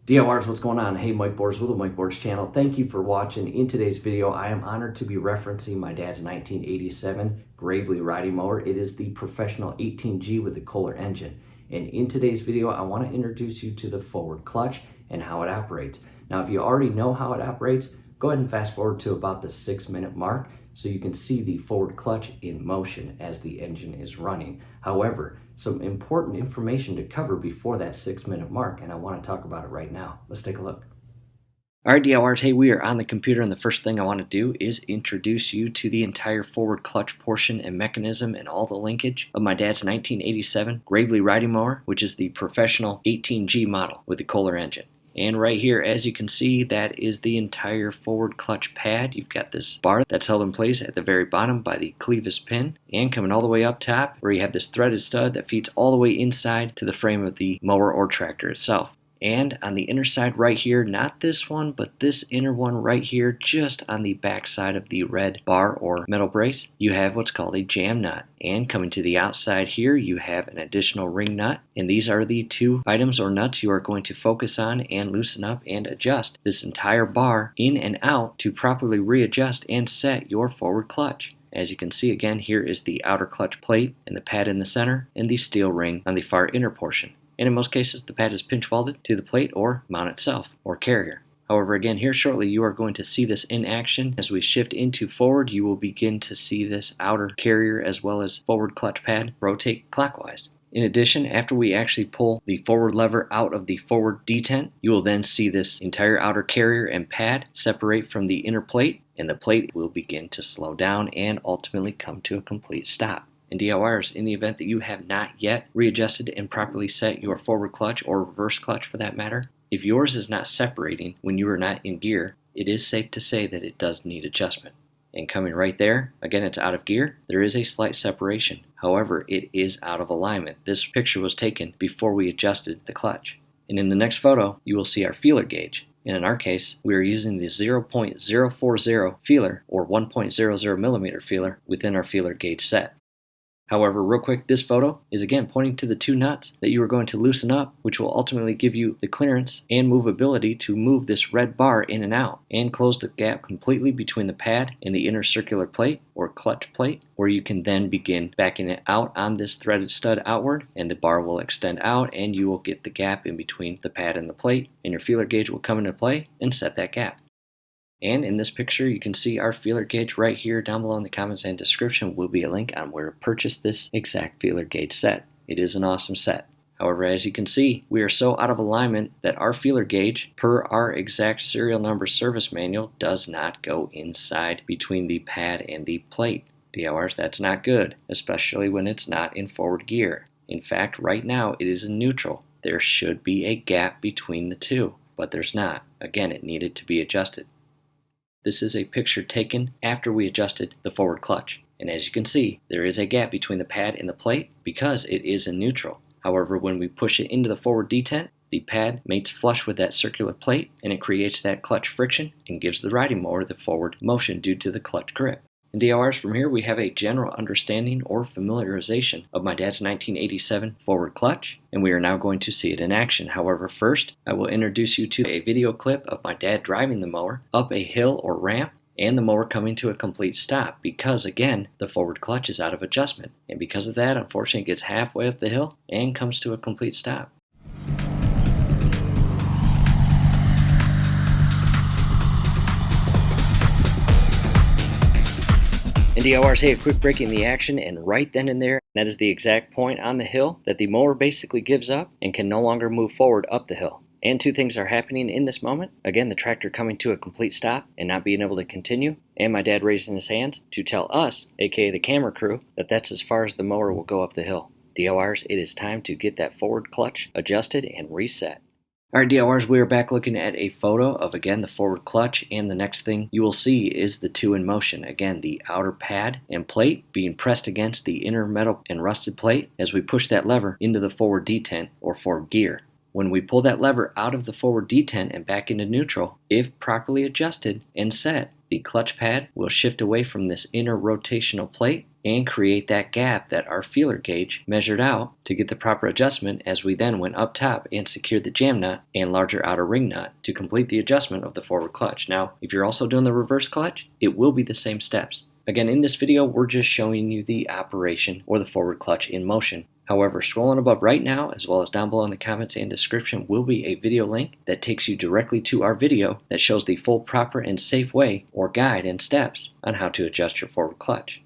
DLRs, what's going on? Hey, Mike Boards with the Mike Boards channel. Thank you for watching. In today's video, I am honored to be referencing my dad's 1987 Gravely riding mower. It is the professional 18G with the Kohler engine. And in today's video, I want to introduce you to the forward clutch and how it operates. Now, if you already know how it operates, go ahead and fast forward to about the 6-minute mark so you can see the forward clutch in motion as the engine is running. However, some important information to cover before that 6-minute mark, and I want to talk about it right now. Let's take a look. All right, DLRs, hey, we are on the computer, and the first thing I want to do is introduce you to the entire forward clutch portion and mechanism and all the linkage of my dad's 1987 Gravely riding mower, which is the professional 18G model with the Kohler engine. And right here, as you can see, that is the entire forward clutch pad. You've got this bar that's held in place at the very bottom by the clevis pin, and coming all the way up top where you have this threaded stud that feeds all the way inside to the frame of the mower or tractor itself. And on the inner side right here, not this one, but this inner one right here, just on the back side of the red bar or metal brace, you have what's called a jam nut. And coming to the outside here, you have an additional ring nut. And these are the two items or nuts you are going to focus on and loosen up and adjust this entire bar in and out to properly readjust and set your forward clutch. As you can see, again, here is the outer clutch plate and the pad in the center and the steel ring on the far inner portion. And in most cases, the pad is pinch welded to the plate or mount itself or carrier. However, again, here shortly you are going to see this in action. As we shift into forward, you will begin to see this outer carrier as well as forward clutch pad rotate clockwise. In addition, after we actually pull the forward lever out of the forward detent, you will then see this entire outer carrier and pad separate from the inner plate, and the plate will begin to slow down and ultimately come to a complete stop. And DLRs, in the event that you have not yet readjusted and properly set your forward clutch or reverse clutch for that matter, if yours is not separating when you are not in gear, it is safe to say that it does need adjustment. And coming right there, again, it's out of gear. There is a slight separation. However, it is out of alignment. This picture was taken before we adjusted the clutch. And in the next photo, you will see our feeler gauge. And in our case, we are using the 0.040 feeler or 1.00 millimeter feeler within our feeler gauge set. However, real quick, this photo is again pointing to the two nuts that you are going to loosen up, which will ultimately give you the clearance and movability to move this red bar in and out and close the gap completely between the pad and the inner circular plate or clutch plate, where you can then begin backing it out on this threaded stud outward, and the bar will extend out and you will get the gap in between the pad and the plate, and your feeler gauge will come into play and set that gap. And in this picture, you can see our feeler gauge right here. Down below in the comments and description will be a link on where to purchase this exact feeler gauge set. It is an awesome set. However, as you can see, we are so out of alignment that our feeler gauge, per our exact serial number service manual, does not go inside between the pad and the plate. DLRs, that's not good, especially when it's not in forward gear. In fact, right now it is in neutral. There should be a gap between the two, but there's not. Again, it needed to be adjusted. This is a picture taken after we adjusted the forward clutch. And as you can see, there is a gap between the pad and the plate because it is in neutral. However, when we push it into the forward detent, the pad mates flush with that circular plate and it creates that clutch friction and gives the riding mower the forward motion due to the clutch grip. In DLRs, from here we have a general understanding or familiarization of my dad's 1987 forward clutch, and we are now going to see it in action. However, first I will introduce you to a video clip of my dad driving the mower up a hill or ramp and the mower coming to a complete stop because, again, the forward clutch is out of adjustment, and because of that, unfortunately, it gets halfway up the hill and comes to a complete stop. And DLRs, hey, a quick break in the action, and right then and there, that is the exact point on the hill that the mower basically gives up and can no longer move forward up the hill. And two things are happening in this moment. Again, the tractor coming to a complete stop and not being able to continue, and my dad raising his hands to tell us, aka the camera crew, that that's as far as the mower will go up the hill. DLRs, it is time to get that forward clutch adjusted and reset. Alright, DLRs, we are back looking at a photo of, again, the forward clutch, and the next thing you will see is the two in motion. Again, the outer pad and plate being pressed against the inner metal and rusted plate as we push that lever into the forward detent or forward gear. When we pull that lever out of the forward detent and back into neutral, if properly adjusted and set, the clutch pad will shift away from this inner rotational plate and create that gap that our feeler gauge measured out to get the proper adjustment, as we then went up top and secured the jam nut and larger outer ring nut to complete the adjustment of the forward clutch. Now, if you're also doing the reverse clutch, it will be the same steps. Again, in this video, we're just showing you the operation or the forward clutch in motion. However, scrolling above right now, as well as down below in the comments and description, will be a video link that takes you directly to our video that shows the full, proper, and safe way or guide and steps on how to adjust your forward clutch.